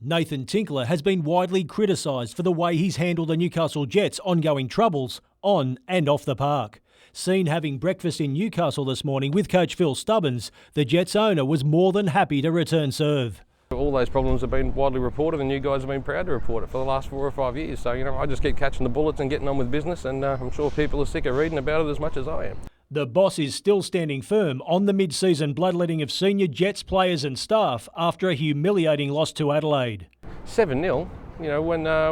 Nathan Tinkler has been widely criticised for the way he's handled the Newcastle Jets' ongoing troubles on and off the park. Seen having breakfast in Newcastle this morning with coach Phil Stubbins, the Jets owner was more than happy to return serve. All those problems have been widely reported and you guys have been proud to report it for the last 4 or 5 years. So, I just keep catching the bullets and getting on with business, and I'm sure people are sick of reading about it as much as I am. The boss is still standing firm on the mid-season bloodletting of senior Jets players and staff after a humiliating loss to Adelaide. 7-0,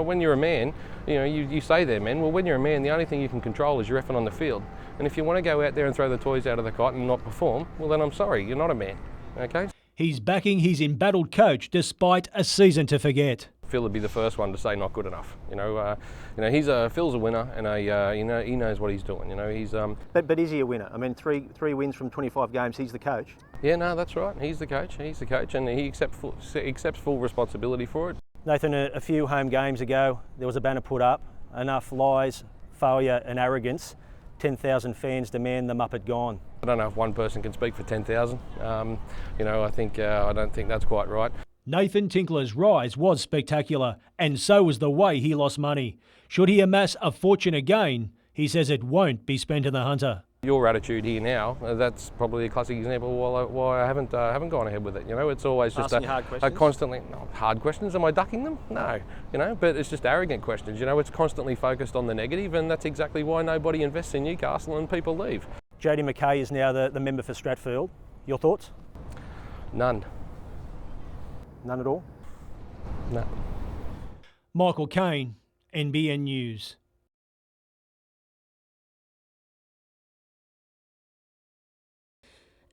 when you're a man, you say they're men. Well, when you're a man, the only thing you can control is your effort on the field. And if you want to go out there and throw the toys out of the cot and not perform, well then I'm sorry, you're not a man, okay? He's backing his embattled coach despite a season to forget. Phil would be the first one to say not good enough. Phil's a winner, and he knows what he's doing. But is he a winner? I mean, three wins from 25 games. He's the coach. Yeah, no, that's right. He's the coach, and he accepts full responsibility for it. Nathan, a few home games ago, there was a banner put up. Enough lies, failure, and arrogance. 10,000 fans demand the Muppet gone. I don't know if one person can speak for 10,000. I don't think that's quite right. Nathan Tinkler's rise was spectacular, and so was the way he lost money. Should he amass a fortune again, he says it won't be spent in the Hunter. Your attitude here now, that's probably a classic example of why I haven't gone ahead with it. It's always just a constantly hard questions. Am I ducking them? No. But it's just arrogant questions. It's constantly focused on the negative, and that's exactly why nobody invests in Newcastle and people leave. JD McKay is now the member for Stratfield. Your thoughts? None. None at all? No. Michael Kane, NBN News.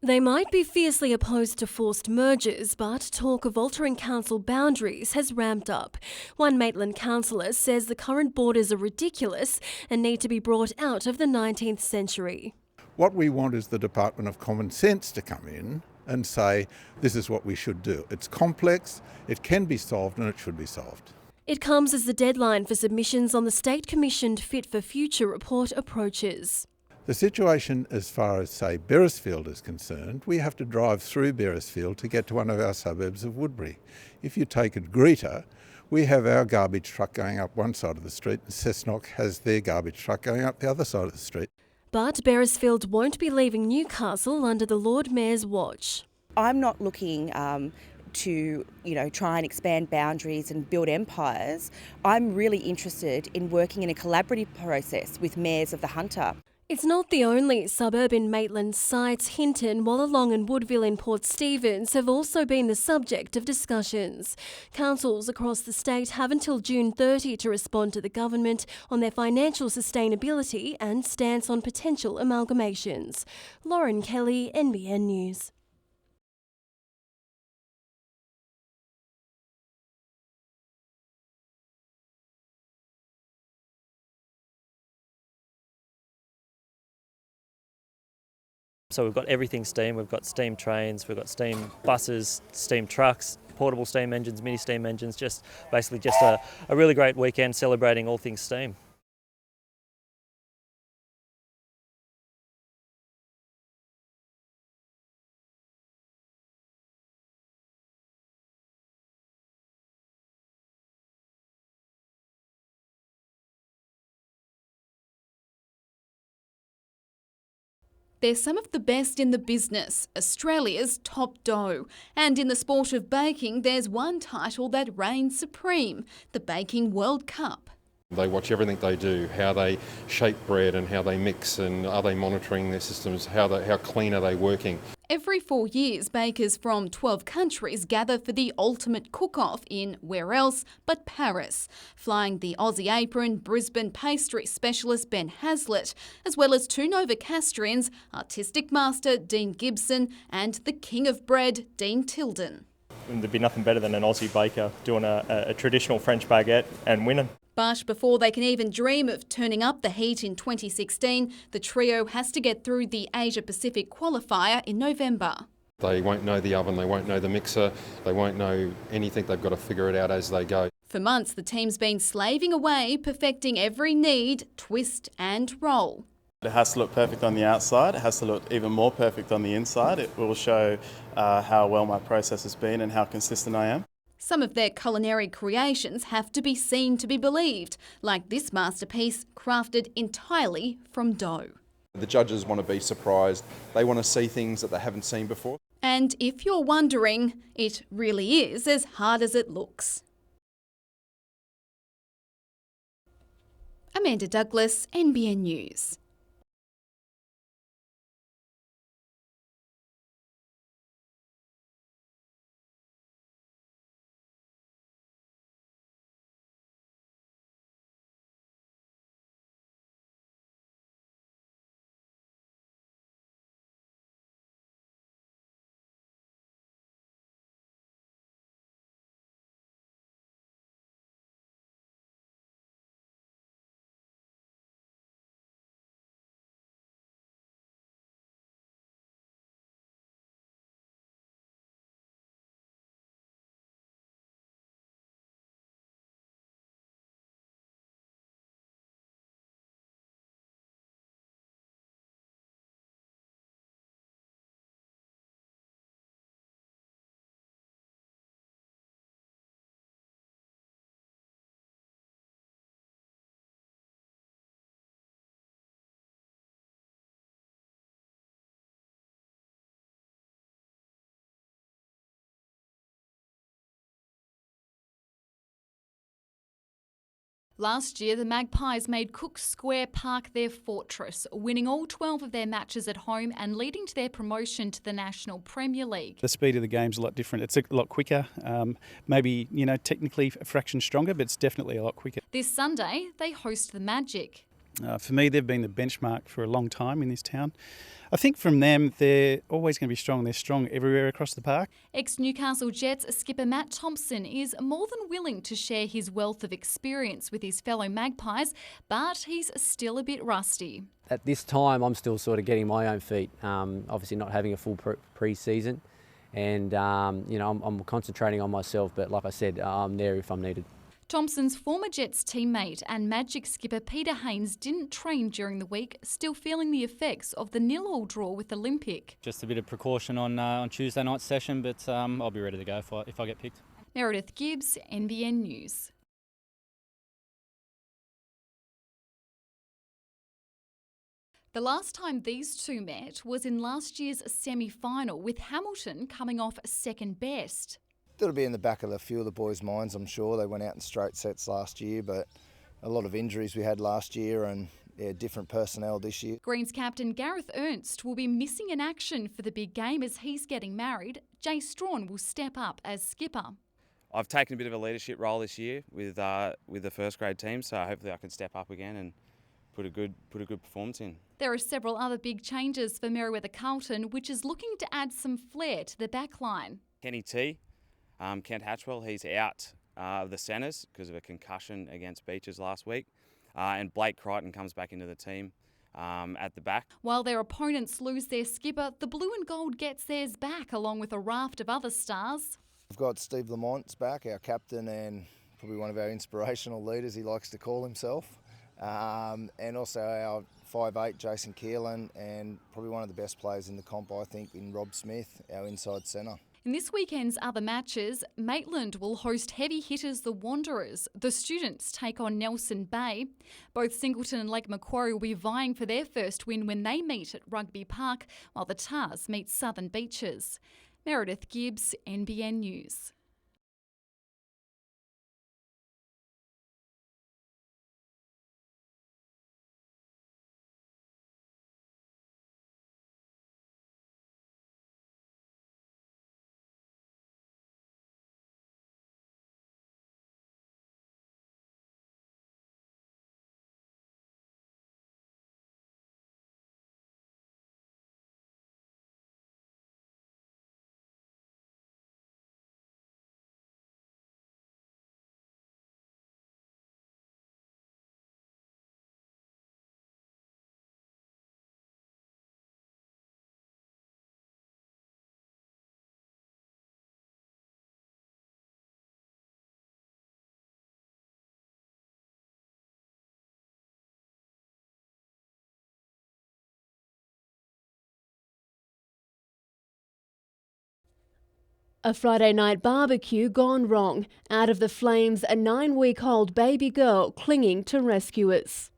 They might be fiercely opposed to forced mergers, but talk of altering council boundaries has ramped up. One Maitland councillor says the current borders are ridiculous and need to be brought out of the 19th century. What we want is the Department of Common Sense to come in and say, this is what we should do. It's complex, it can be solved, and it should be solved. It comes as the deadline for submissions on the state-commissioned Fit for Future report approaches. The situation as far as, say, Beresfield is concerned, we have to drive through Beresfield to get to one of our suburbs of Woodbury. If you take it Greta, we have our garbage truck going up one side of the street and Cessnock has their garbage truck going up the other side of the street. But Beresfield won't be leaving Newcastle under the Lord Mayor's watch. I'm not looking to try and expand boundaries and build empires. I'm really interested in working in a collaborative process with mayors of the Hunter. It's not the only suburb in Maitland's sites. Hinton, Wallalong and Woodville in Port Stephens have also been the subject of discussions. Councils across the state have until June 30 to respond to the government on their financial sustainability and stance on potential amalgamations. Lauren Kelly, NBN News. So we've got everything steam. We've got steam trains, we've got steam buses, steam trucks, portable steam engines, mini steam engines, just a really great weekend celebrating all things steam. They're some of the best in the business, Australia's top dough. And in the sport of baking, there's one title that reigns supreme, the Baking World Cup. They watch everything they do, how they shape bread and how they mix, and are they monitoring their systems, how clean are they working. Every 4 years, bakers from 12 countries gather for the ultimate cook-off in where else but Paris, flying the Aussie apron, Brisbane pastry specialist Ben Hazlitt, as well as two Novocastrians, artistic master Dean Gibson and the king of bread, Dean Tilden. There'd be nothing better than an Aussie baker doing a traditional French baguette and winning. But before they can even dream of turning up the heat in 2016, the trio has to get through the Asia-Pacific qualifier in November. They won't know the oven, they won't know the mixer, they won't know anything. They've got to figure it out as they go. For months, the team's been slaving away, perfecting every knead, twist and roll. It has to look perfect on the outside, it has to look even more perfect on the inside. It will show how well my process has been and how consistent I am. Some of their culinary creations have to be seen to be believed, like this masterpiece crafted entirely from dough. The judges want to be surprised. They want to see things that they haven't seen before. And if you're wondering, it really is as hard as it looks. Amanda Douglas, NBN News. Last year, the Magpies made Cook Square Park their fortress, winning all 12 of their matches at home and leading to their promotion to the National Premier League. The speed of the game's a lot different. It's a lot quicker, maybe, technically a fraction stronger, but it's definitely a lot quicker. This Sunday, they host the Magic. For me, they've been the benchmark for a long time in this town. I think from them, they're always going to be strong. They're strong everywhere across the park. Ex-Newcastle Jets skipper Matt Thompson is more than willing to share his wealth of experience with his fellow Magpies, but he's still a bit rusty. At this time, I'm still sort of getting my own feet, obviously not having a full pre-season. And, I'm concentrating on myself, but like I said, I'm there if I'm needed. Thompson's former Jets teammate and Magic skipper Peter Haynes didn't train during the week, still feeling the effects of the 0-0 draw with Olympic. Just a bit of precaution on Tuesday night's session, but I'll be ready to go if I get picked. Meredith Gibbs, NBN News. The last time these two met was in last year's semi-final, with Hamilton coming off second best. It'll be in the back of a few of the boys' minds, I'm sure. They went out in straight sets last year, but a lot of injuries we had last year and different personnel this year. Greens captain Gareth Ernst will be missing in action for the big game as he's getting married. Jay Strawn will step up as skipper. I've taken a bit of a leadership role this year with the first grade team, so hopefully I can step up again and put a good performance in. There are several other big changes for Merewether Carlton, which is looking to add some flair to the backline. Kenny T, Kent Hatchwell, he's out of the centres because of a concussion against Beaches last week. And Blake Crichton comes back into the team at the back. While their opponents lose their skipper, the blue and gold gets theirs back along with a raft of other stars. We've got Steve Lamont's back, our captain and probably one of our inspirational leaders, he likes to call himself. And also our 5'8", Jason Keelan, and probably one of the best players in the comp, I think, in Rob Smith, our inside centre. In this weekend's other matches, Maitland will host heavy hitters the Wanderers. The Students take on Nelson Bay. Both Singleton and Lake Macquarie will be vying for their first win when they meet at Rugby Park, while the Tars meet Southern Beaches. Meredith Gibbs, NBN News. A Friday night barbecue gone wrong. Out of the flames, a 9-week-old baby girl clinging to rescuers.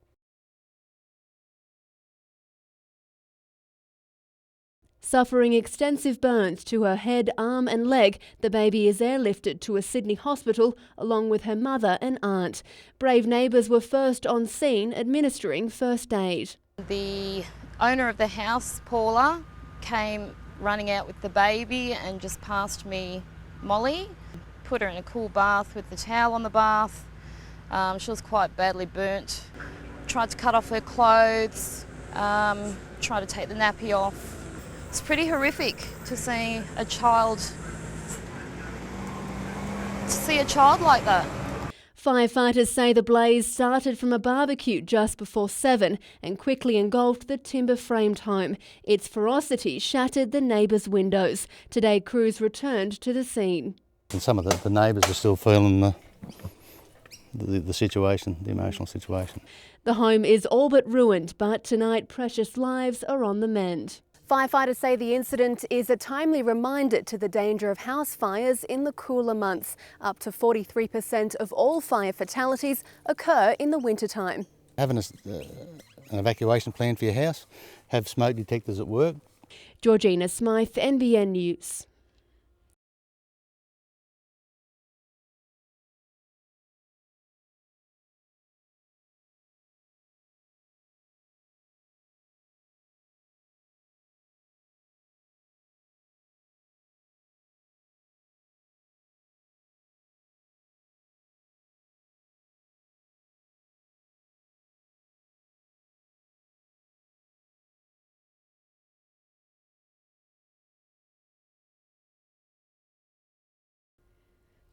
Suffering extensive burns to her head, arm and leg, the baby is airlifted to a Sydney hospital along with her mother and aunt. Brave neighbours were first on scene administering first aid. The owner of the house, Paula, came running out with the baby and just passed me Molly. Put her in a cool bath with the towel on the bath. She was quite badly burnt. Tried to cut off her clothes, tried to take the nappy off. It's pretty horrific to see a child like that. Firefighters say the blaze started from a barbecue just before 7 and quickly engulfed the timber-framed home. Its ferocity shattered the neighbours' windows. Today, crews returned to the scene. And some of the neighbours are still feeling the situation, the emotional situation. The home is all but ruined, but tonight precious lives are on the mend. Firefighters say the incident is a timely reminder to the danger of house fires in the cooler months. Up to 43% of all fire fatalities occur in the wintertime. Having an evacuation plan for your house, have smoke detectors at work. Georgina Smythe, NBN News.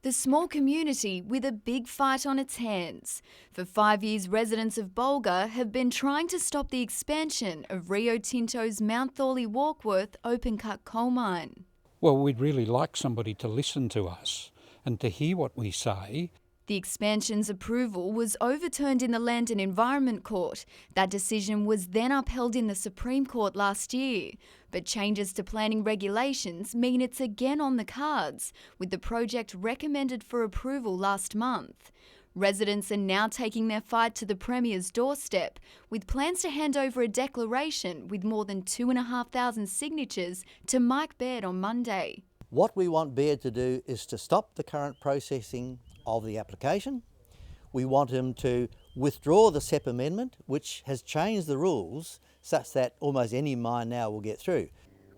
The small community with a big fight on its hands. For 5 years, residents of Bulga have been trying to stop the expansion of Rio Tinto's Mount Thorley Warkworth open-cut coal mine. Well, we'd really like somebody to listen to us and to hear what we say. The expansion's approval was overturned in the Land and Environment Court. That decision was then upheld in the Supreme Court last year. But changes to planning regulations mean it's again on the cards, with the project recommended for approval last month. Residents are now taking their fight to the Premier's doorstep, with plans to hand over a declaration with more than 2,500 signatures to Mike Baird on Monday. What we want Baird to do is to stop the current processing of the application. We want him to withdraw the SEP amendment, which has changed the rules such that almost any mine now will get through.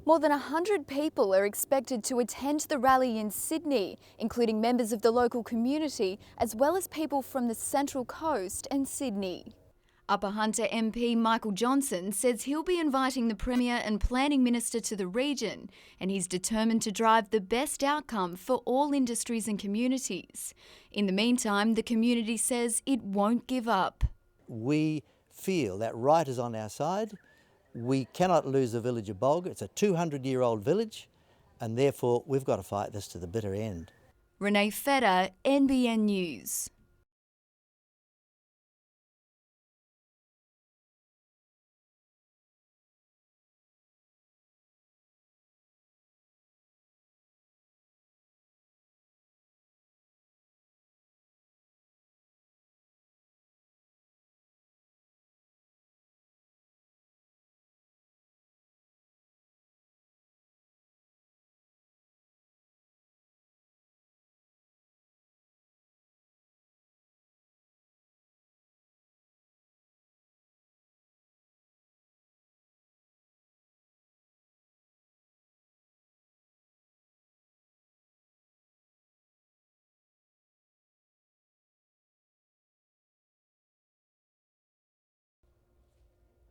More than 100 people are expected to attend the rally in Sydney, including members of the local community, as well as people from the Central Coast and Sydney. Upper Hunter MP Michael Johnson says he'll be inviting the Premier and Planning Minister to the region, and he's determined to drive the best outcome for all industries and communities. In the meantime, the community says it won't give up. We feel that right is on our side. We cannot lose the village of Bulga. It's a 200-year-old village, and therefore we've got to fight this to the bitter end. Renee Feder, NBN News.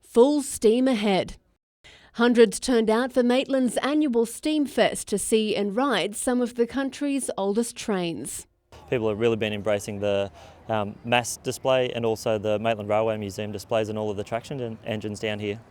Full steam ahead. Hundreds turned out for Maitland's annual Steam Fest to see and ride some of the country's oldest trains. People have really been embracing the mass display and also the Maitland Railway Museum displays and all of the traction engines down here.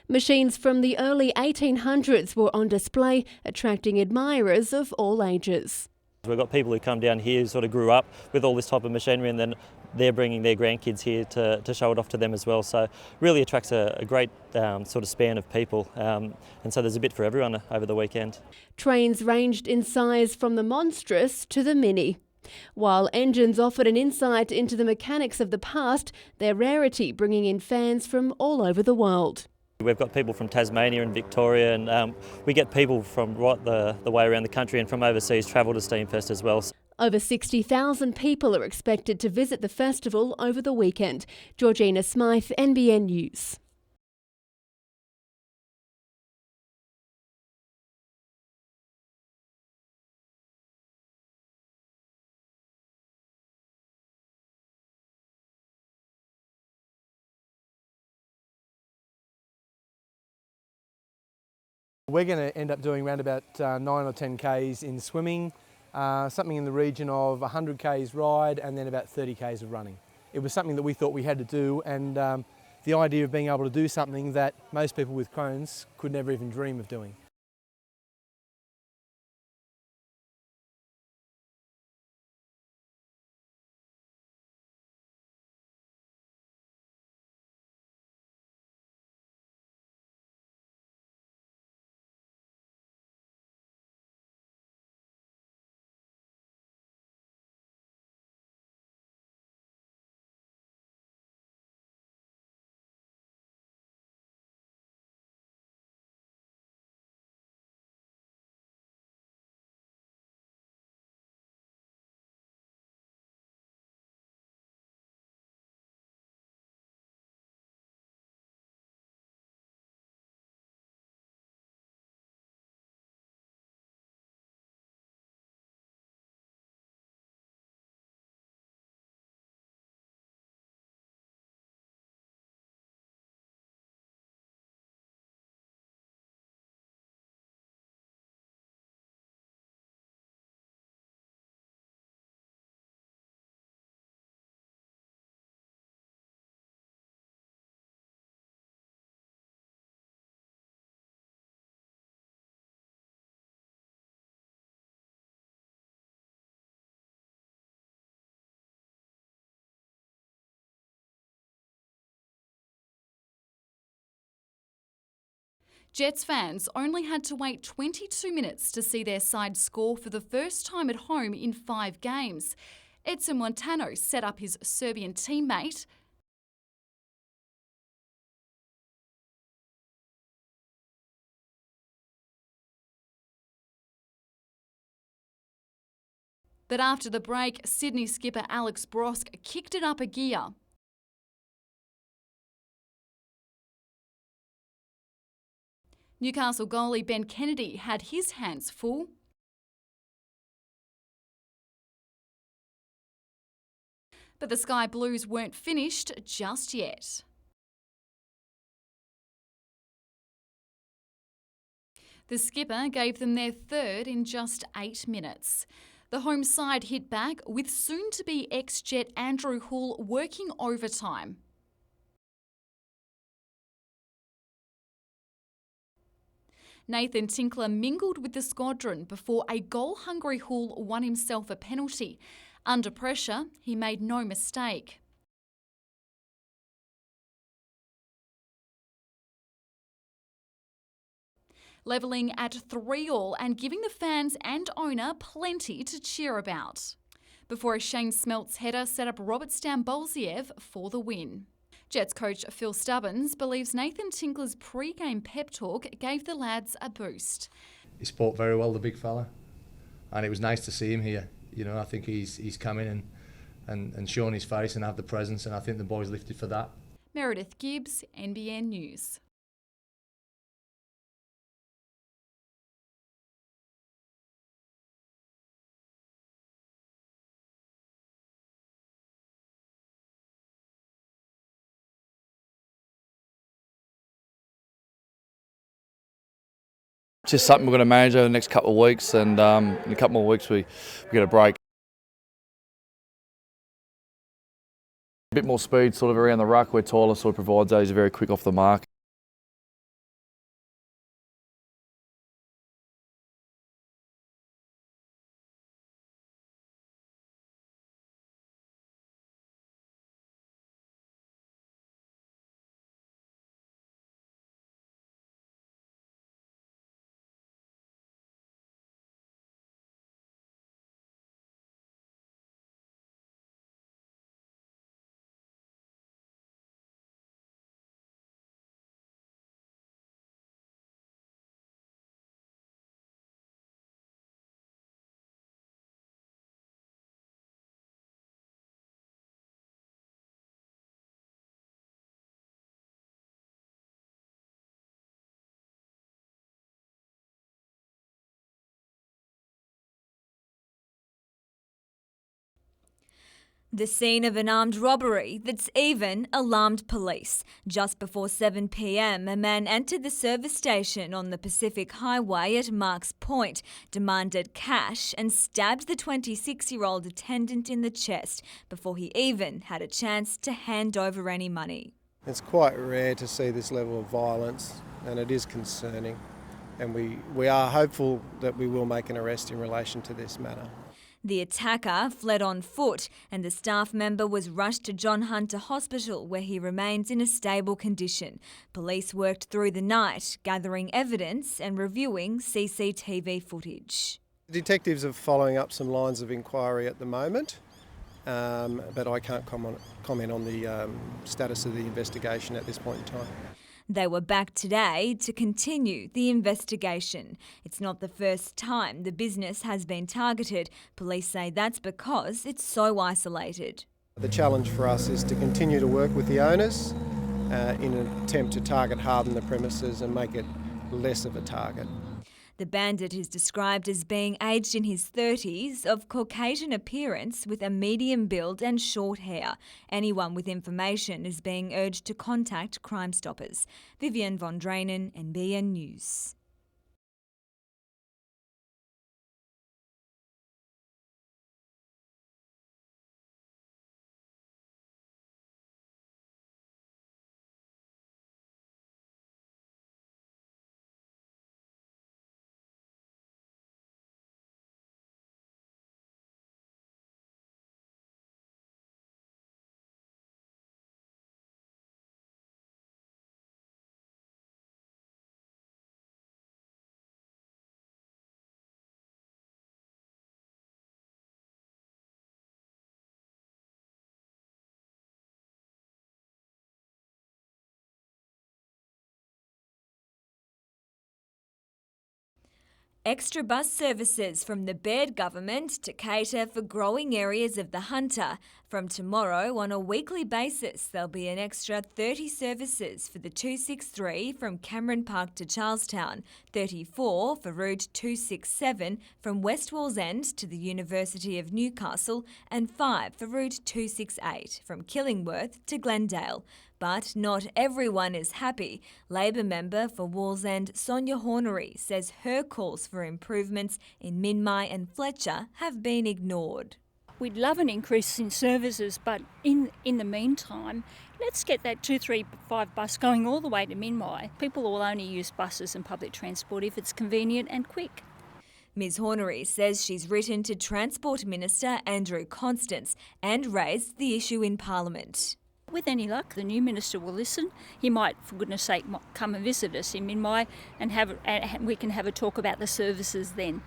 Machines from the early 1800s were on display, attracting admirers of all ages. We've got people who come down here who sort of grew up with all this type of machinery and then they're bringing their grandkids here to show it off to them as well. So really attracts a great sort of span of people, and so there's a bit for everyone over the weekend. Trains ranged in size from the monstrous to the mini. While engines offered an insight into the mechanics of the past, their rarity bringing in fans from all over the world. We've got people from Tasmania and Victoria, and we get people from right the way around the country and from overseas travel to Steamfest as well. Over 60,000 people are expected to visit the festival over the weekend. Georgina Smythe, NBN News. We're going to end up doing around about 9 or 10 Ks in swimming, something in the region of 100 Ks ride and then about 30 Ks of running. It was something that we thought we had to do, and the idea of being able to do something that most people with Crohn's could never even dream of doing. Jets fans only had to wait 22 minutes to see their side score for the first time at home in 5 games. Edson Montano set up his Serbian teammate. But after the break, Sydney skipper Alex Brosk kicked it up a gear. Newcastle goalie Ben Kennedy had his hands full. But the Sky Blues weren't finished just yet. The skipper gave them their third in just 8 minutes. The home side hit back with soon-to-be ex-Jet Andrew Hull working overtime. Nathan Tinkler mingled with the squadron before a goal-hungry Hull won himself a penalty. Under pressure, he made no mistake. Levelling at 3-3 and giving the fans and owner plenty to cheer about. Before a Shane Smeltz header set up Robert Stambolziev for the win. Jets coach Phil Stubbins believes Nathan Tinkler's pre-game pep talk gave the lads a boost. He spoke very well, the big fella, and it was nice to see him here. You know, I think he's come in and shown his face and have the presence, and I think the boys lifted for that. Meredith Gibbs, NBN News. Just something we're going to manage over the next couple of weeks, and in a couple more weeks we get a break. A bit more speed sort of around the ruck where Tyler sort of provides those very quick off the mark. The scene of an armed robbery that's even alarmed police. Just before 7 p.m, a man entered the service station on the Pacific Highway at Marks Point, demanded cash and stabbed the 26-year-old attendant in the chest before he even had a chance to hand over any money. It's quite rare to see this level of violence, and it is concerning. And we are hopeful that we will make an arrest in relation to this matter. The attacker fled on foot and the staff member was rushed to John Hunter Hospital where he remains in a stable condition. Police worked through the night, gathering evidence and reviewing CCTV footage. Detectives are following up some lines of inquiry at the moment, but I can't comment on the status of the investigation at this point in time. They were back today to continue the investigation. It's not the first time the business has been targeted. Police say that's because it's so isolated. The challenge for us is to continue to work with the owners in an attempt to target harden the premises and make it less of a target. The bandit is described as being aged in his 30s, of Caucasian appearance with a medium build and short hair. Anyone with information is being urged to contact Crime Stoppers. Vivian von Drainen, NBN News. Extra bus services from the Baird government to cater for growing areas of the Hunter. From tomorrow, on a weekly basis, there'll be an extra 30 services for the 263 from Cameron Park to Charlestown, 34 for Route 267 from West Wallsend to the University of Newcastle, and 5 for Route 268 from Killingworth to Glendale. But not everyone is happy. Labor member for Wallsend, Sonia Hornery, says her calls for improvements in Minmay and Fletcher have been ignored. We'd love an increase in services, but in the meantime, let's get that 235 bus going all the way to Minmay. People will only use buses and public transport if it's convenient and quick. Ms Hornery says she's written to Transport Minister Andrew Constance and raised the issue in Parliament. With any luck, the new minister will listen. He might, for goodness sake, come and visit us in Minmay and we can have a talk about the services then.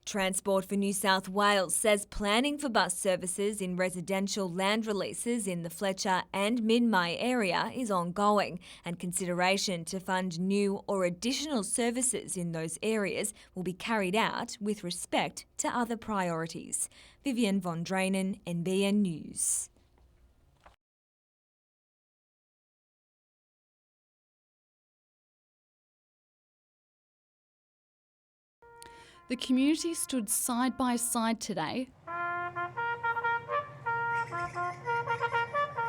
Transport for New South Wales says planning for bus services in residential land releases in the Fletcher and Minmay area is ongoing, and consideration to fund new or additional services in those areas will be carried out with respect to other priorities. Vivian von Drainen, NBN News. The community stood side by side today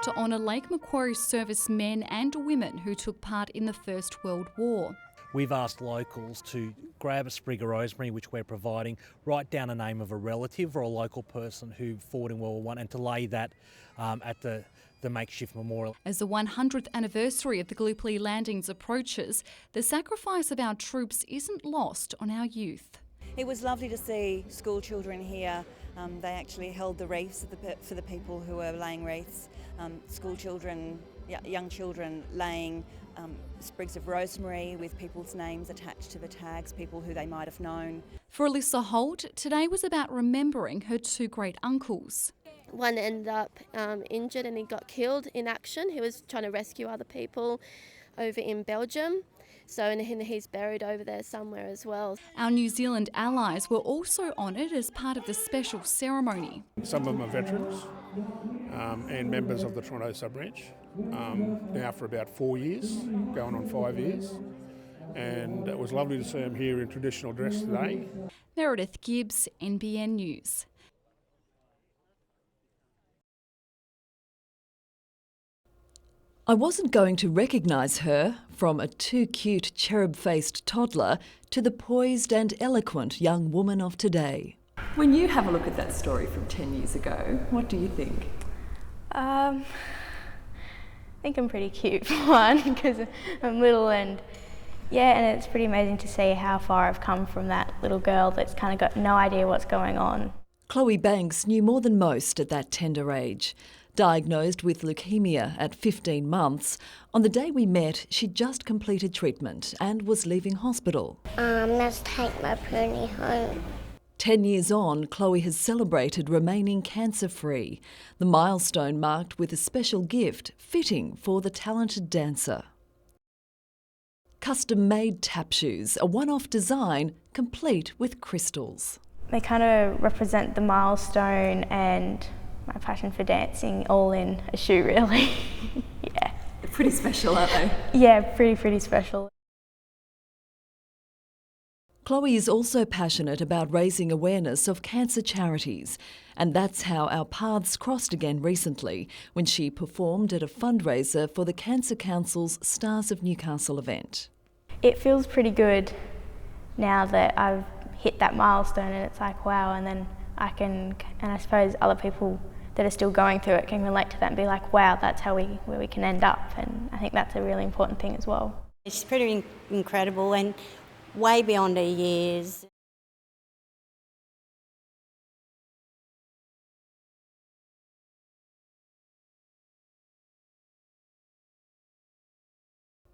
to honour Lake Macquarie servicemen and women who took part in the First World War. We've asked locals to grab a sprig of rosemary, which we're providing, write down a name of a relative or a local person who fought in World War I, and to lay that at the makeshift memorial. As the 100th anniversary of the Gallipoli landings approaches, the sacrifice of our troops isn't lost on our youth. It was lovely to see school children here. They actually held the wreaths for the people who were laying wreaths. School children, young children laying sprigs of rosemary with people's names attached to the tags, people who they might have known. For Alyssa Holt, today was about remembering her two great uncles. One ended up injured and he got killed in action. He was trying to rescue other people over in Belgium. So and he's buried over there somewhere as well. Our New Zealand allies were also honoured as part of the special ceremony. Some of them are veterans and members of the Toronto sub-branch, now for about 4 years, going on 5 years. And it was lovely to see them here in traditional dress today. Meredith Gibbs, NBN News. I wasn't going to recognise her, from a too cute cherub-faced toddler to the poised and eloquent young woman of today. When you have a look at that story from 10 years ago, what do you think? I think I'm pretty cute for one, because I'm little and it's pretty amazing to see how far I've come from that little girl that's kind of got no idea what's going on. Chloe Banks knew more than most at that tender age. Diagnosed with leukemia at 15 months, on the day we met, she'd just completed treatment and was leaving hospital. Let's take my pony home. 10 years on, Chloe has celebrated remaining cancer-free, the milestone marked with a special gift fitting for the talented dancer. Custom-made tap shoes, a one-off design complete with crystals. They kind of represent the milestone and my passion for dancing all in a shoe, really. Yeah. They're pretty special, aren't they? Yeah, pretty special. Chloe is also passionate about raising awareness of cancer charities, and that's how our paths crossed again recently when she performed at a fundraiser for the Cancer Council's Stars of Newcastle event. It feels pretty good now that I've hit that milestone, and it's like, wow, and then and I suppose other people that are still going through it can relate to that and be like, wow, that's where we can end up, and I think that's a really important thing as well. She's pretty incredible and way beyond her years.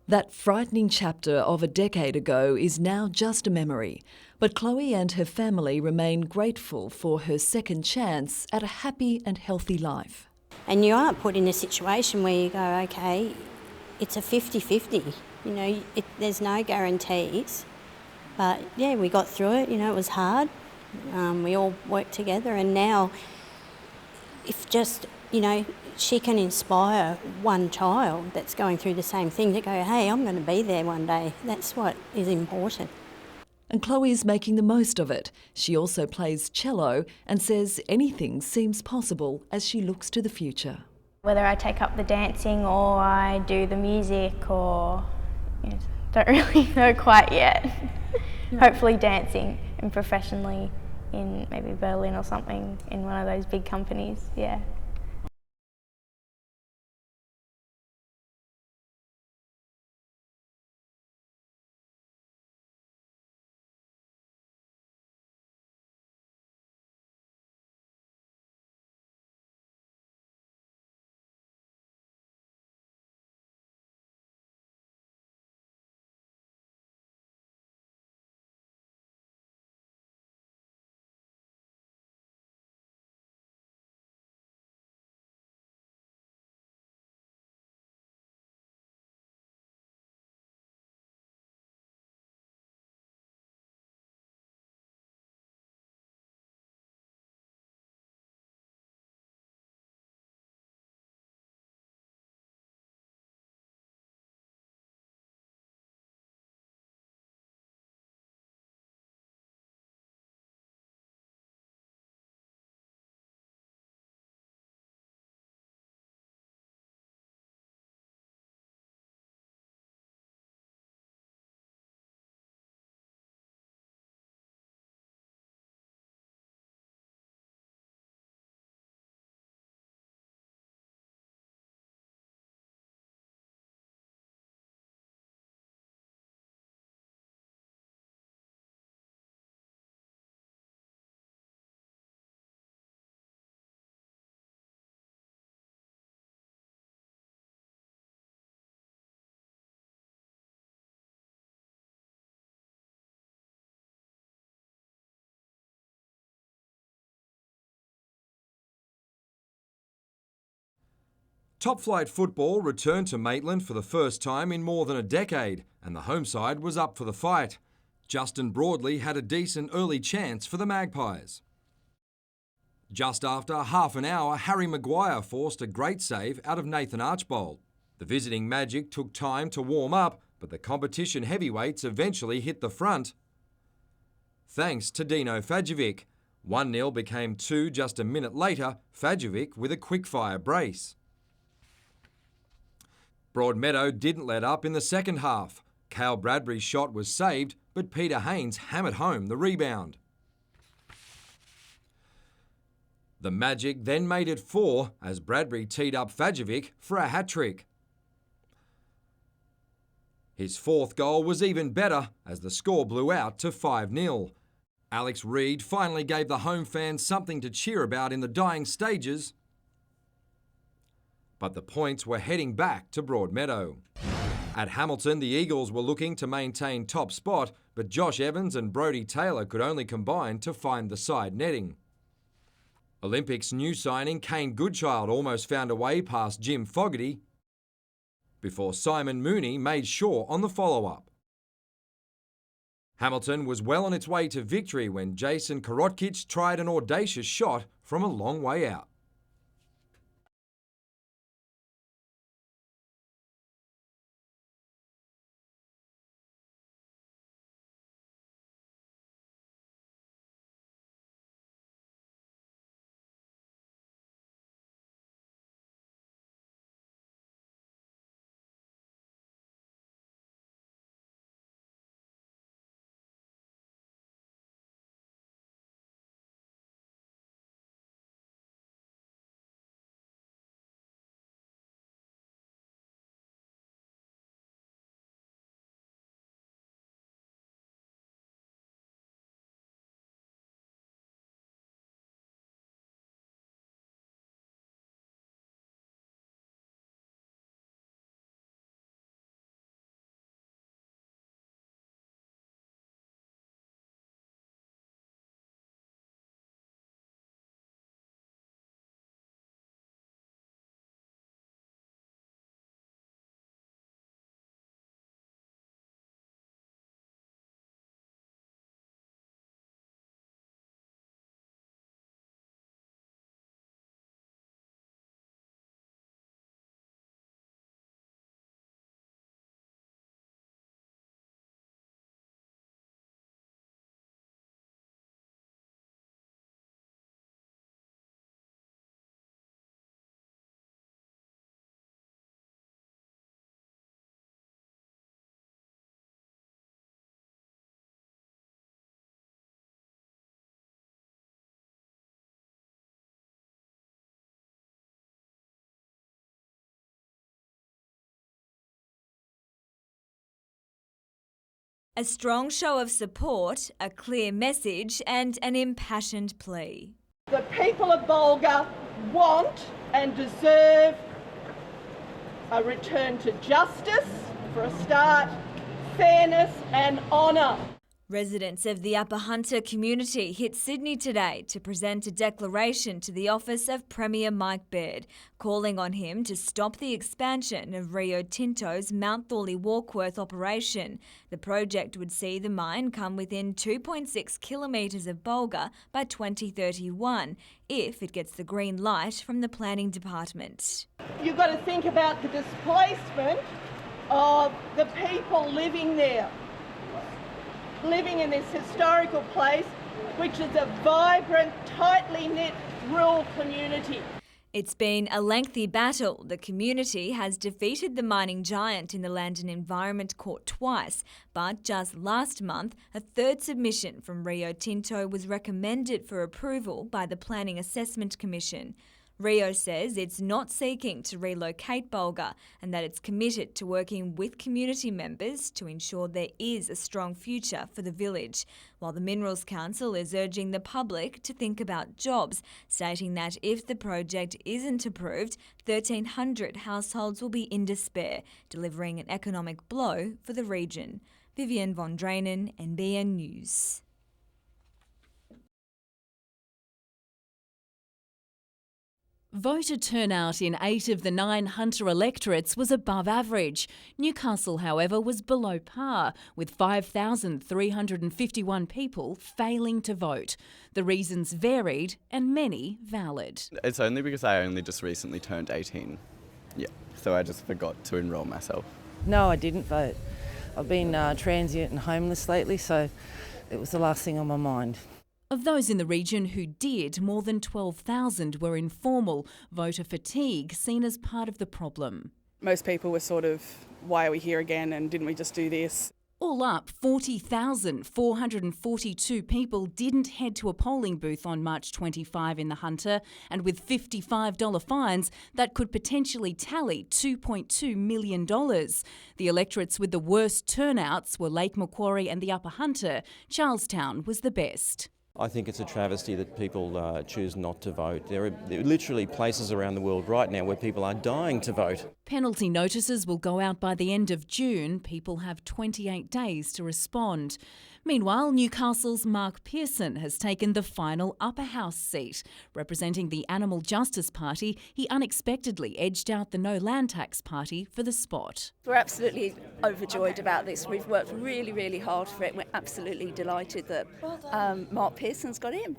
That frightening chapter of a decade ago is now just a memory, but Chloe and her family remain grateful for her second chance at a happy and healthy life. And you are put in a situation where you go, okay, it's a 50-50, there's no guarantees. But yeah, we got through it, it was hard. We all worked together, and now if just, she can inspire one child that's going through the same thing to go, hey, I'm going to be there one day. That's what is important. And Chloe is making the most of it. She also plays cello and says anything seems possible as she looks to the future. Whether I take up the dancing or I do the music or, don't really know quite yet. Hopefully dancing and professionally in maybe Berlin or something, in one of those big companies, yeah. Top flight football returned to Maitland for the first time in more than a decade, and the home side was up for the fight. Justin Broadley had a decent early chance for the Magpies. Just after half an hour, Harry Maguire forced a great save out of Nathan Archbold. The visiting Magic took time to warm up, but the competition heavyweights eventually hit the front. Thanks to Dino Fajovic. 1-0 became 2 just a minute later, Fajovic with a quick-fire brace. Broadmeadow didn't let up in the second half. Cale Bradbury's shot was saved, but Peter Haynes hammered home the rebound. The Magic then made it 4 as Bradbury teed up Fajovic for a hat-trick. His fourth goal was even better as the score blew out to 5-0. Alex Reid finally gave the home fans something to cheer about in the dying stages, but the points were heading back to Broadmeadow. At Hamilton, the Eagles were looking to maintain top spot, but Josh Evans and Brodie Taylor could only combine to find the side netting. Olympics new signing Kane Goodchild almost found a way past Jim Fogarty before Simon Mooney made sure on the follow-up. Hamilton was well on its way to victory when Jason Korotkich tried an audacious shot from a long way out. A strong show of support, a clear message and an impassioned plea. The people of Bulga want and deserve a return to justice, for a start, fairness and honour. Residents of the Upper Hunter community hit Sydney today to present a declaration to the office of Premier Mike Baird, calling on him to stop the expansion of Rio Tinto's Mount Thorley Warkworth operation. The project would see the mine come within 2.6 kilometres of Bulga by 2031, if it gets the green light from the planning department. You've got to think about the displacement of the people living there, living in this historical place, which is a vibrant, tightly knit rural community. It's been a lengthy battle. The community has defeated the mining giant in the Land and Environment Court twice, but just last month, a third submission from Rio Tinto was recommended for approval by the Planning Assessment Commission. Rio says it's not seeking to relocate Bulga and that it's committed to working with community members to ensure there is a strong future for the village, while the Minerals Council is urging the public to think about jobs, stating that if the project isn't approved, 1,300 households will be in despair, delivering an economic blow for the region. Vivian von Drainen, NBN News. Voter turnout in 8 of the 9 Hunter electorates was above average. Newcastle, however, was below par, with 5,351 people failing to vote. The reasons varied and many valid. It's only because I only just recently turned 18. Yeah, so I just forgot to enrol myself. No, I didn't vote. I've been transient and homeless lately, so it was the last thing on my mind. Of those in the region who did, more than 12,000 were informal, voter fatigue seen as part of the problem. Most people were sort of, why are we here again and didn't we just do this? All up, 40,442 people didn't head to a polling booth on March 25 in the Hunter, and with $55 fines, that could potentially tally $2.2 million. The electorates with the worst turnouts were Lake Macquarie and the Upper Hunter. Charlestown was the best. I think it's a travesty that people choose not to vote. There are literally places around the world right now where people are dying to vote. Penalty notices will go out by the end of June. People have 28 days to respond. Meanwhile, Newcastle's Mark Pearson has taken the final upper house seat. Representing the Animal Justice Party, he unexpectedly edged out the No Land Tax Party for the spot. We're absolutely overjoyed about this. We've worked really, really hard for it. We're absolutely delighted that Mark Pearson's got in.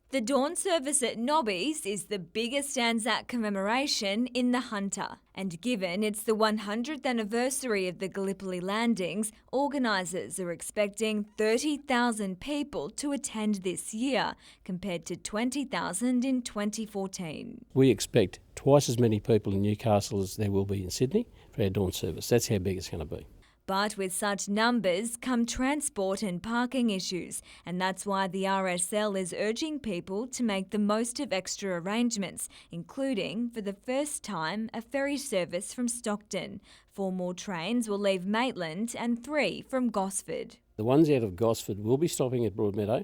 The dawn service at Nobby's is the biggest Anzac commemoration in the Hunter. And given it's the 100th anniversary of the Gallipoli landings, organisers are expecting 30,000 people to attend this year, compared to 20,000 in 2014. We expect twice as many people in Newcastle as there will be in Sydney for our dawn service. That's how big it's going to be. But with such numbers come transport and parking issues, and that's why the RSL is urging people to make the most of extra arrangements, including, for the first time, a ferry service from Stockton. 4 more trains will leave Maitland and 3 from Gosford. The ones out of Gosford will be stopping at Broadmeadow.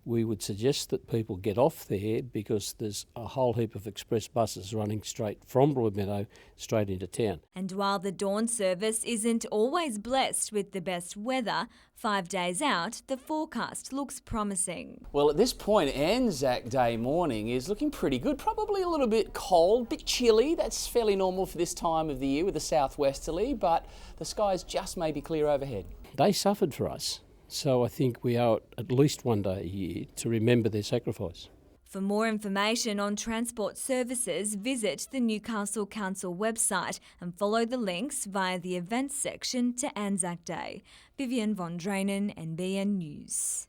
We would suggest that people get off there because there's a whole heap of express buses running straight from Broadmeadow straight into town. And while the dawn service isn't always blessed with the best weather, 5 days out, the forecast looks promising. Well, at this point, Anzac Day morning is looking pretty good. Probably a little bit cold, bit chilly. That's fairly normal for this time of the year with the southwesterly, but the skies just may be clear overhead. They suffered for us. So I think we owe it at least one day a year to remember their sacrifice. For more information on transport services, visit the Newcastle Council website and follow the links via the events section to Anzac Day. Vivian von Drainen, NBN News.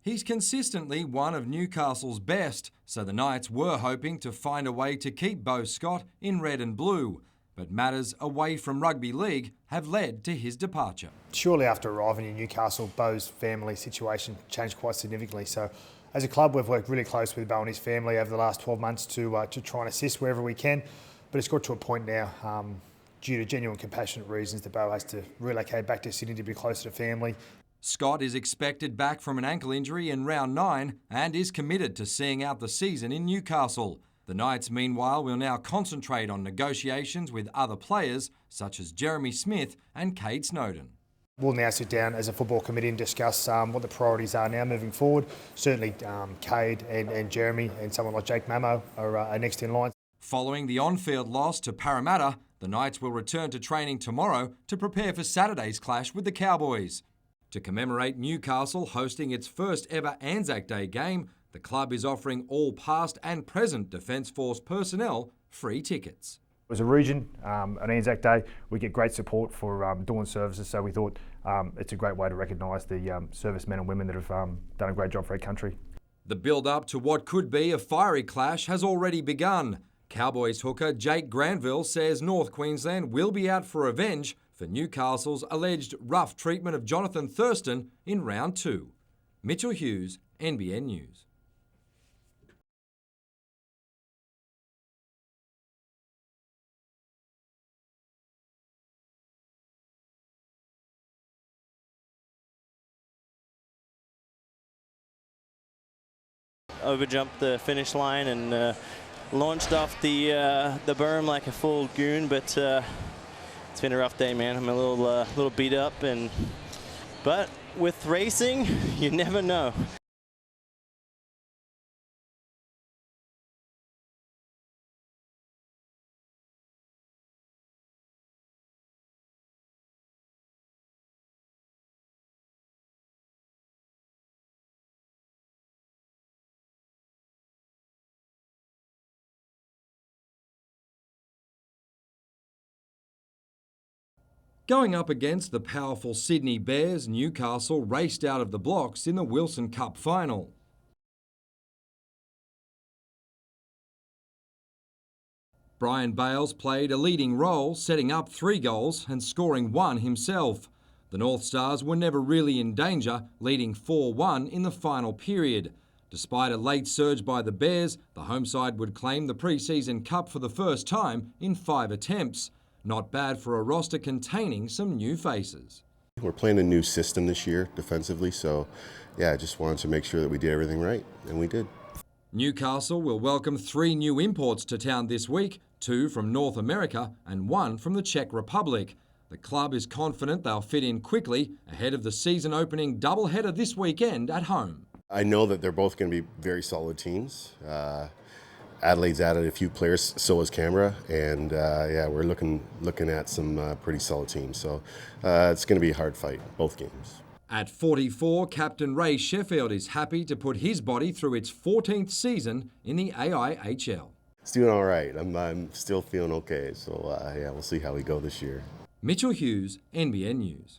He's consistently one of Newcastle's best, so the Knights were hoping to find a way to keep Beau Scott in red and blue. But matters away from rugby league have led to his departure. Shortly after arriving in Newcastle, Beau's family situation changed quite significantly. So as a club, we've worked really close with Beau and his family over the last 12 months to try and assist wherever we can. But it's got to a point now, due to genuine compassionate reasons, that Beau has to relocate back to Sydney to be closer to family. Scott is expected back from an ankle injury in round 9 and is committed to seeing out the season in Newcastle. The Knights, meanwhile, will now concentrate on negotiations with other players such as Jeremy Smith and Cade Snowden. We'll now sit down as a football committee and discuss what the priorities are now moving forward. Certainly Cade and Jeremy and someone like Jake Mamo are next in line. Following the on-field loss to Parramatta, the Knights will return to training tomorrow to prepare for Saturday's clash with the Cowboys. To commemorate Newcastle hosting its first ever Anzac Day game, the club is offering all past and present Defence Force personnel free tickets. As a region, on Anzac Day, we get great support for dawn services, so we thought it's a great way to recognise the servicemen and women that have done a great job for our country. The build-up to what could be a fiery clash has already begun. Cowboys hooker Jake Granville says North Queensland will be out for revenge for Newcastle's alleged rough treatment of Jonathan Thurston in round 2. Mitchell Hughes, NBN News. Overjumped the finish line and launched off the berm like a full goon, but it's been a rough day, man. I'm a little beat up, but with racing, you never know. Going up against the powerful Sydney Bears, Newcastle raced out of the blocks in the Wilson Cup final. Brian Bales played a leading role, setting up 3 goals and scoring 1 himself. The North Stars were never really in danger, leading 4-1 in the final period. Despite a late surge by the Bears, the home side would claim the pre-season cup for the first time in 5 attempts. Not bad for a roster containing some new faces. We're playing a new system this year defensively, so yeah, I just wanted to make sure that we did everything right, and we did. Newcastle will welcome 3 new imports to town this week, 2 from North America and 1 from the Czech Republic. The club is confident they'll fit in quickly ahead of the season-opening doubleheader this weekend at home. I know that they're both going to be very solid teams. Adelaide's added a few players, so has Canberra, and yeah, we're looking at some pretty solid teams. So it's going to be a hard fight, both games. At 44, Captain Ray Sheffield is happy to put his body through its 14th season in the AIHL. It's doing all right. I'm still feeling okay, so yeah, we'll see how we go this year. Mitchell Hughes, NBN News.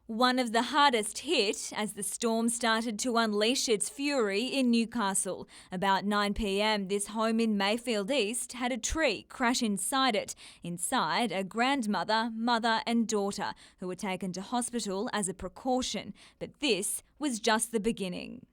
One of the hardest hit as the storm started to unleash its fury in Newcastle. About 9 p.m, this home in Mayfield East had a tree crash inside it. Inside, a grandmother, mother and daughter who were taken to hospital as a precaution. But this was just the beginning.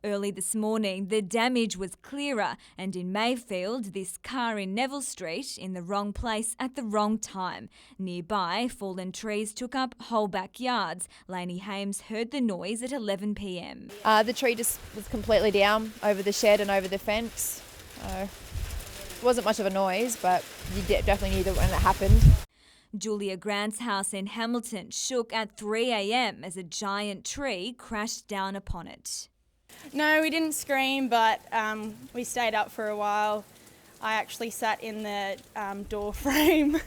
Early this morning, the damage was clearer, and in Mayfield, this car in Neville Street in the wrong place at the wrong time. Nearby, fallen trees took up whole backyards. Lainey Hames heard the noise at 11 p.m. The tree just was completely down over the shed and over the fence. It wasn't much of a noise, but you definitely knew that when it happened. Julia Grant's house in Hamilton shook at 3 a.m. as a giant tree crashed down upon it. No, we didn't scream, but we stayed up for a while. I actually sat in the door frame.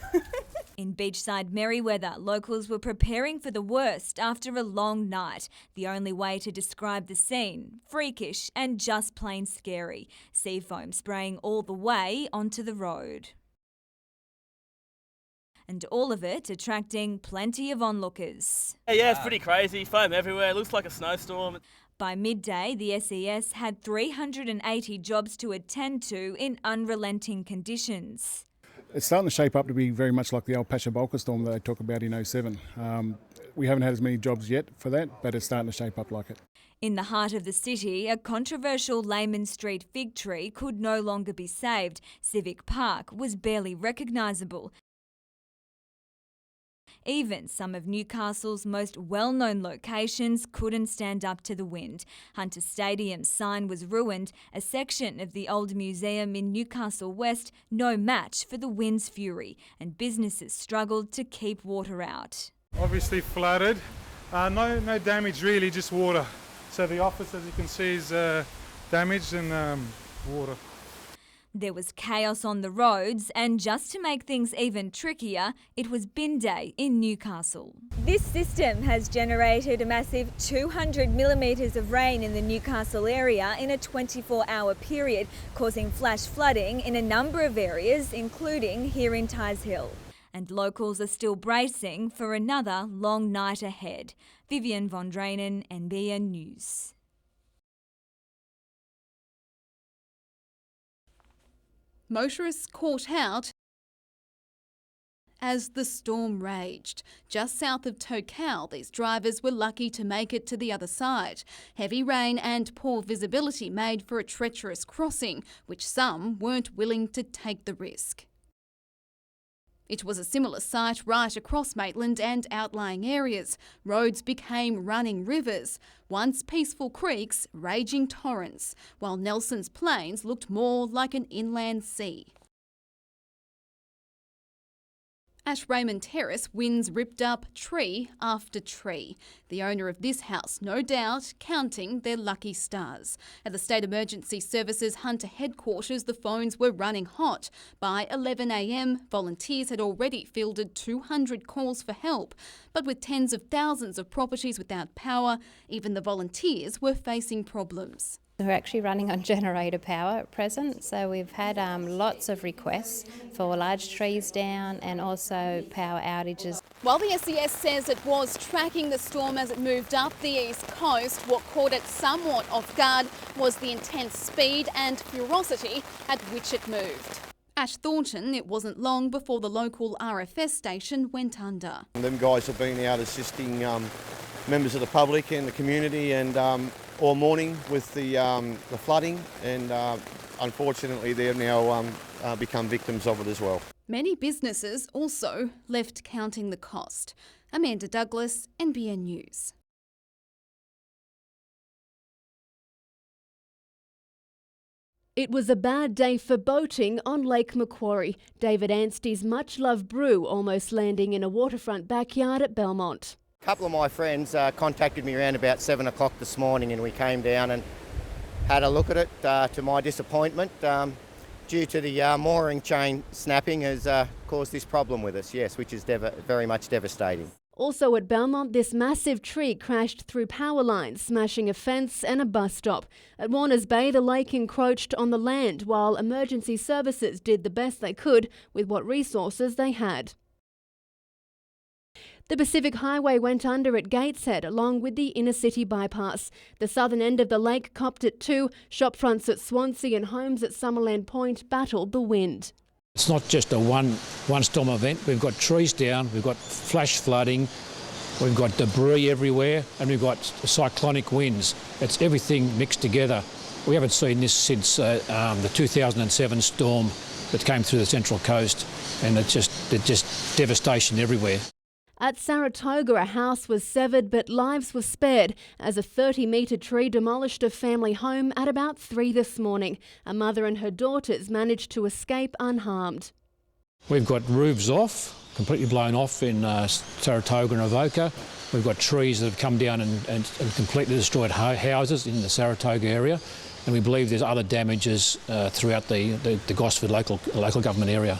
In beachside Merriweather, locals were preparing for the worst after a long night. The only way to describe the scene, freakish and just plain scary. Sea foam spraying all the way onto the road. And all of it attracting plenty of onlookers. Yeah, it's pretty crazy. Foam everywhere. It looks like a snowstorm. By midday, the SES had 380 jobs to attend to in unrelenting conditions. It's starting to shape up to be very much like the old Pasha-Bulka storm that they talk about in 07. We haven't had as many jobs yet for that, but it's starting to shape up like it. In the heart of the city, a controversial Lehman Street fig tree could no longer be saved. Civic Park was barely recognisable. Even some of Newcastle's most well-known locations couldn't stand up to the wind. Hunter Stadium's sign was ruined, a section of the old museum in Newcastle West no match for the wind's fury, and businesses struggled to keep water out. Obviously flooded, no damage really, just water. So the office, as you can see, is damaged and water. There was chaos on the roads, and just to make things even trickier, it was bin day in Newcastle. This system has generated a massive 200 millimetres of rain in the Newcastle area in a 24-hour period, causing flash flooding in a number of areas, including here in Tighes Hill. And locals are still bracing for another long night ahead. Vivian von Drainen, NBN News. Motorists caught out as the storm raged. Just south of Tokau, these drivers were lucky to make it to the other side. Heavy rain and poor visibility made for a treacherous crossing, which some weren't willing to take the risk. It was a similar sight right across Maitland and outlying areas. Roads became running rivers, once peaceful creeks, raging torrents, while Nelson's Plains looked more like an inland sea. At Raymond Terrace, winds ripped up tree after tree. The owner of this house, no doubt, counting their lucky stars. At the State Emergency Services Hunter headquarters, the phones were running hot. By 11 a.m, volunteers had already fielded 200 calls for help. But with tens of thousands of properties without power, even the volunteers were facing problems. We're actually running on generator power at present, so we've had lots of requests for large trees down and also power outages. While the SES says it was tracking the storm as it moved up the east coast, what caught it somewhat off guard was the intense speed and ferocity at which it moved. At Thornton, it wasn't long before the local RFS station went under. Them guys have been out assisting members of the public and the community and all morning with the flooding, and unfortunately they've now become victims of it as well. Many businesses also left counting the cost. Amanda Douglas, NBN News. It was a bad day for boating on Lake Macquarie. David Anstey's much-loved brew almost landing in a waterfront backyard at Belmont. A couple of my friends contacted me around about 7 o'clock this morning, and we came down and had a look at it. To my disappointment, due to the mooring chain snapping, has caused this problem with us, yes, which is very much devastating. Also at Belmont, this massive tree crashed through power lines, smashing a fence and a bus stop. At Warners Bay, the lake encroached on the land, while emergency services did the best they could with what resources they had. The Pacific Highway went under at Gateshead, along with the inner city bypass. The southern end of the lake copped it too. Shopfronts at Swansea and homes at Summerland Point battled the wind. It's not just a one storm event. We've got trees down, we've got flash flooding, we've got debris everywhere, and we've got cyclonic winds. It's everything mixed together. We haven't seen this since the 2007 storm that came through the Central Coast, and it's just devastation everywhere. At Saratoga, a house was severed but lives were spared as a 30-metre tree demolished a family home at about 3 this morning. A mother and her daughters managed to escape unharmed. We've got roofs off, completely blown off in Saratoga and Avoca. We've got trees that have come down and completely destroyed houses in the Saratoga area. And we believe there's other damages throughout the Gosford local government area.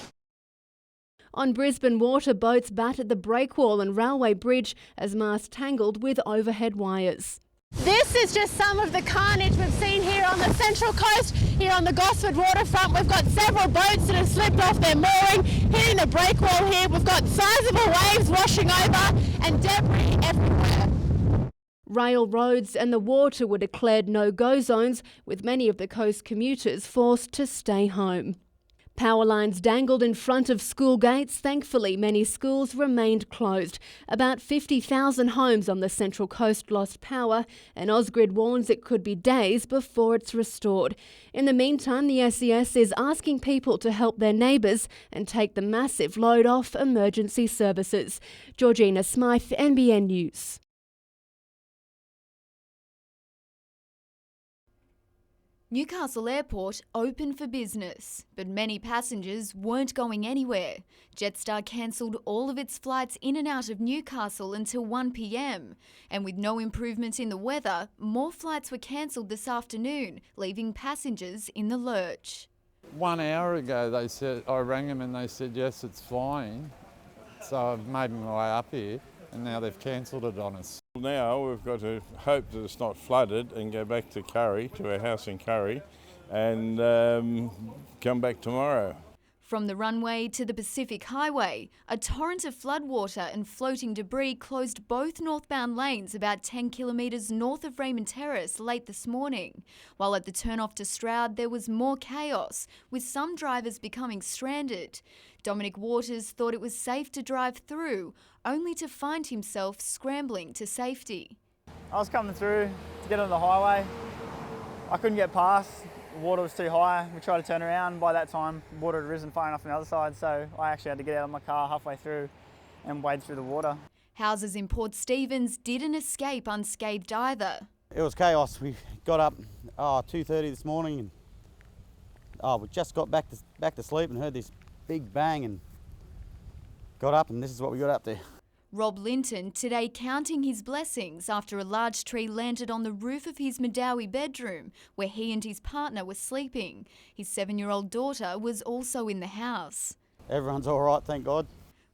On Brisbane water, boats battered the breakwall and railway bridge as masts tangled with overhead wires. This is just some of the carnage we've seen here on the Central Coast. Here on the Gosford waterfront, we've got several boats that have slipped off their mooring, hitting the breakwall here. We've got sizable waves washing over and debris everywhere. rail, roads and the water were declared no-go zones, with many of the coast commuters forced to stay home. Power lines dangled in front of school gates. Thankfully, many schools remained closed. About 50,000 homes on the Central Coast lost power, and Ausgrid warns it could be days before it's restored. In the meantime, the SES is asking people to help their neighbours and take the massive load off emergency services. Georgina Smythe, NBN News. Newcastle Airport open for business, but many passengers weren't going anywhere. Jetstar cancelled all of its flights in and out of Newcastle until 1 p.m. And with no improvement in the weather, more flights were cancelled this afternoon, leaving passengers in the lurch. 1 hour ago they said, I rang them and they said yes, it's flying. So I've made my way up here and now they've cancelled it on us. Now we've got to hope that it's not flooded and go back to Curry, to our house in Curry, and come back tomorrow. From the runway to the Pacific Highway, a torrent of floodwater and floating debris closed both northbound lanes about 10 kilometres north of Raymond Terrace late this morning. While at the turn-off to Stroud, there was more chaos, with some drivers becoming stranded. Dominic Waters thought it was safe to drive through, only to find himself scrambling to safety. I was coming through to get on the highway. I couldn't get past. The water was too high. We tried to turn around. By that time, the water had risen far enough on the other side, so I actually had to get out of my car halfway through and wade through the water. Houses in Port Stephens didn't escape unscathed either. It was chaos. We got up 2:30 this morning and we just got back to sleep and heard this big bang and got up, and this is what we got up to. Rob Linton today counting his blessings after a large tree landed on the roof of his Madawi bedroom where he and his partner were sleeping. His 7-year-old daughter was also in the house. Everyone's all right, thank God.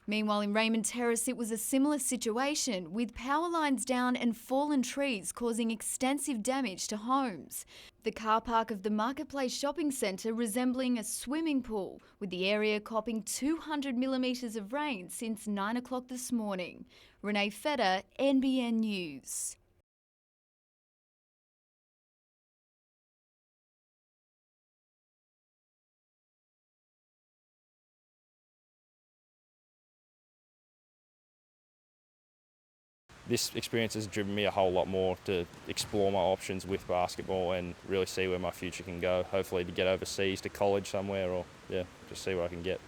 Meanwhile, in Raymond Terrace, it was a similar situation, with power lines down and fallen trees causing extensive damage to homes. The car park of the Marketplace Shopping Centre resembling a swimming pool, with the area copping 200 millimetres of rain since 9 o'clock this morning. Renee Feder, NBN News. This experience has driven me a whole lot more to explore my options with basketball and really see where my future can go. Hopefully to get overseas to college somewhere, or just see what I can get.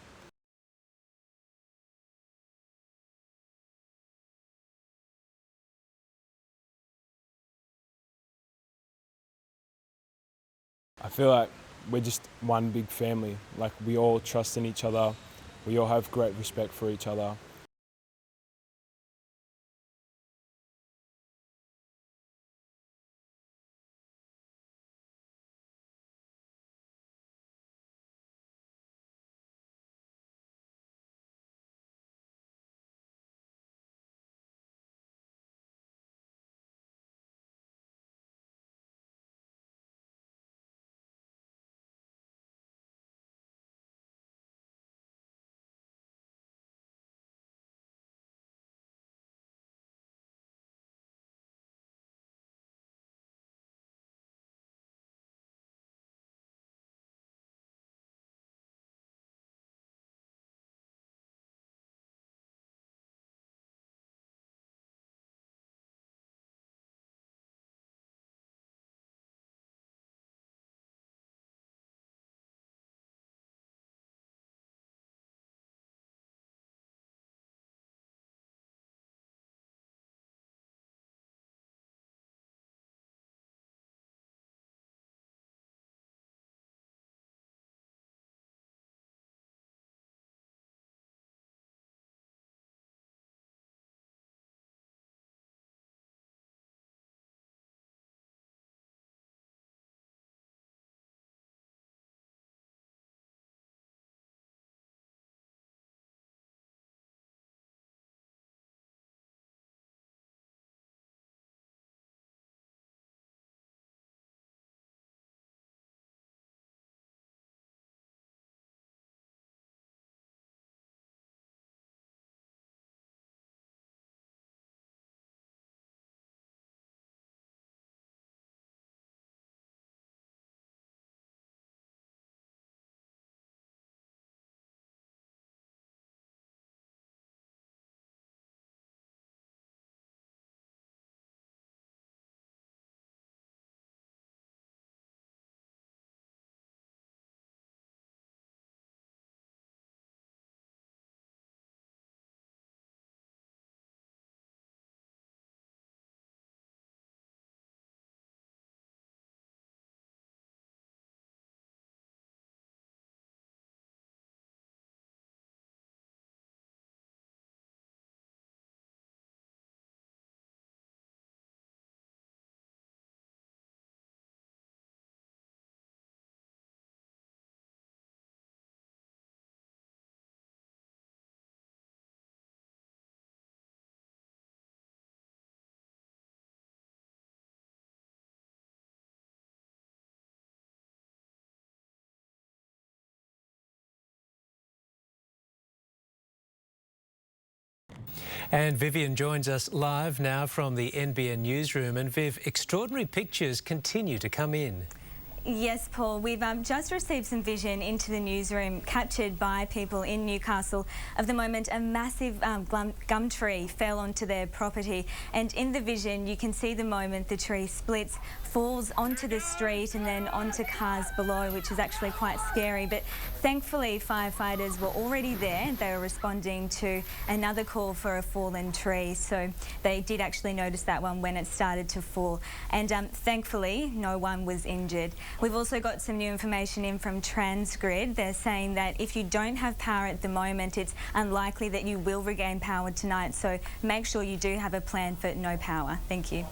I feel like we're just one big family. Like, we all trust in each other. We all have great respect for each other. And Vivian joins us live now from the NBN newsroom. And Viv, extraordinary pictures continue to come in. Yes, Paul, we've just received some vision into the newsroom captured by people in Newcastle of the moment a massive gum tree fell onto their property, and in the vision you can see the moment the tree splits, falls onto the street and then onto cars below, which is actually quite scary. But thankfully firefighters were already there. They were responding to another call for a fallen tree, so they did actually notice that one when it started to fall, and thankfully no one was injured. We've also got some new information in from Transgrid. They're saying that if you don't have power at the moment, it's unlikely that you will regain power tonight, so make sure you do have a plan for no power. Thank you.